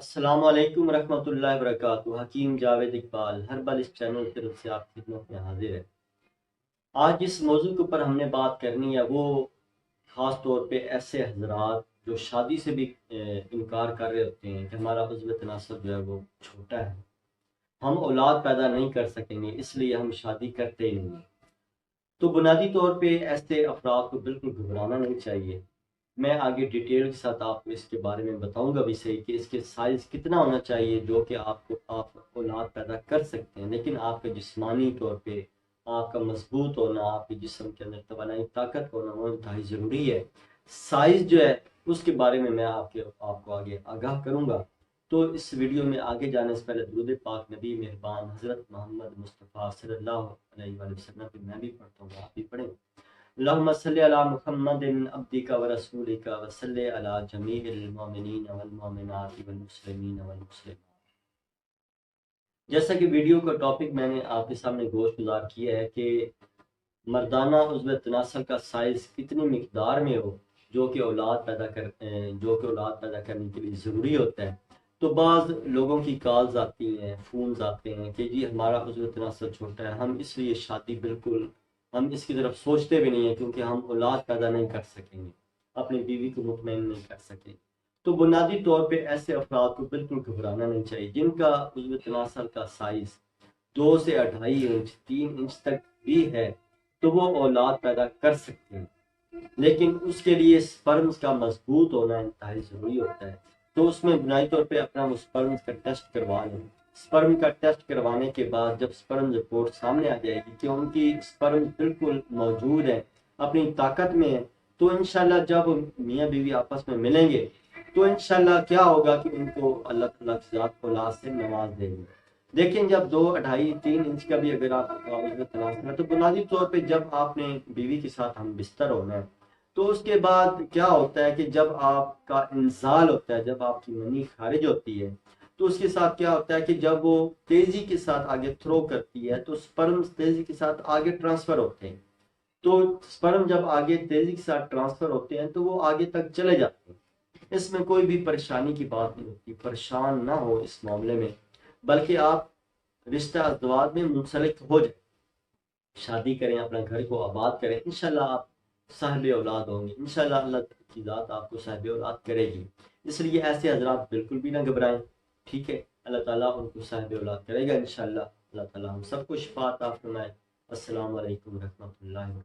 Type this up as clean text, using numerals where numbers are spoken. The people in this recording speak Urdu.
السلام علیکم ورحمۃ اللہ وبرکاتہ۔ حکیم جاوید اقبال ہربل اس چینل کی طرف سے آپ کی خدمت میں حاضر ہے۔ آج جس موضوع کے اوپر ہم نے بات کرنی ہے وہ خاص طور پہ ایسے حضرات جو شادی سے بھی انکار کر رہے ہوتے ہیں کہ ہمارا عضو تناسب جو ہے وہ چھوٹا ہے، ہم اولاد پیدا نہیں کر سکیں گے، اس لیے ہم شادی کرتے ہی نہیں ہیں۔ تو بنیادی طور پہ ایسے افراد کو بالکل گھبرانا نہیں چاہیے۔ میں آگے ڈیٹیل کے ساتھ آپ کو اس کے بارے میں بتاؤں گا بھی صحیح کہ اس کے سائز کتنا ہونا چاہیے جو کہ آپ اولاد پیدا کر سکتے ہیں، لیکن آپ کا جسمانی طور پہ آپ کا مضبوط ہونا، آپ کے جسم کے اندر توانائی طاقت ہونا وہ انتہائی ضروری ہے۔ سائز جو ہے اس کے بارے میں آپ کو آگے آگاہ کروں گا۔ تو اس ویڈیو میں آگے جانے سے پہلے درود پاک نبی مہربان حضرت محمد مصطفیٰ صلی اللہ علیہ وآلہ وسلم پہ میں بھی پڑھتا ہوں، آپ بھی پڑھیں۔ اللہم صلی علی محمد عبدک و رسولک و صلی علی جمیع المؤمنین والمؤمنات والمسلمین والمسلمات۔ جیسا کہ ویڈیو کا ٹاپک میں نے آپ کے سامنے گوش گزار کیا ہے کہ مردانہ عضو تناسل کا سائز کتنی مقدار میں ہو جو کہ اولاد پیدا کرنے کے لیے ضروری ہوتا ہے۔ تو بعض لوگوں کی کالز آتی ہیں، فونز آتے ہیں کہ جی ہمارا عضو تناسل چھوٹا ہے، ہم اس لیے شادی بالکل ہم اس کی طرف سوچتے بھی نہیں ہیں کیونکہ ہم اولاد پیدا نہیں کر سکیں گے، اپنی بیوی کو مطمئن نہیں کر سکیں۔ تو بنیادی طور پہ ایسے افراد کو بالکل گھبرانا نہیں چاہیے جن کا عضو تناسل کا سائز 2 سے 2.5 انچ 3 انچ تک بھی ہے تو وہ اولاد پیدا کر سکتے ہیں، لیکن اس کے لیے سپرمز کا مضبوط ہونا انتہائی ضروری ہوتا ہے۔ تو اس میں بنیادی طور پہ اپنا سپرمز کا ٹیسٹ کروا لیں۔ سپرم کا ٹیسٹ کروانے کے بعد جب سپرم رپورٹ سامنے آ جائے گی کہ ان کی سپرم بالکل موجود ہے، اپنی طاقت میں ہے، تو انشاءاللہ جب میاں بیوی آپس میں ملیں گے تو انشاءاللہ کیا ہوگا کہ ان کو اللہ تعالیٰ کی ذات اولاد سے نواز دے گی۔ لیکن جب 2 2.5 3 انچ کا بھی اگر آپ کا عضو تناسل ہے تو بنیادی طور پہ جب آپ نے بیوی کے ساتھ ہم بستر ہونا ہے تو اس کے بعد کیا ہوتا ہے کہ جب آپ کا انزال ہوتا ہے، جب آپ کی منی خارج ہوتی ہے تو اس کے ساتھ کیا ہوتا ہے کہ جب وہ تیزی کے ساتھ آگے تھرو کرتی ہے تو سپرم تیزی کے ساتھ آگے ٹرانسفر ہوتے ہیں۔ تو سپرم جب آگے تیزی کے ساتھ ٹرانسفر ہوتے ہیں تو وہ آگے تک چلے جاتے ہیں۔ اس میں کوئی بھی پریشانی کی بات نہیں ہوتی، پریشان نہ ہو اس معاملے میں، بلکہ آپ رشتہ ازدواج میں منسلک ہو جائیں، شادی کریں، اپنا گھر کو آباد کریں، انشاءاللہ آپ صاحب اولاد ہوں گے، انشاءاللہ اللہ کی ذات آپ کو صاحب اولاد کرے گی۔ اس لیے ایسے حضرات بالکل بھی نہ گھبرائیں، ٹھیک ہے؟ اللہ تعالیٰ ان کو صاحب اولاد کرے گا انشاءاللہ۔ اللہ تعالیٰ ہم سب کو شفا عطا فرمائے۔ السلام علیکم ورحمۃ اللہ وبرکاتہ۔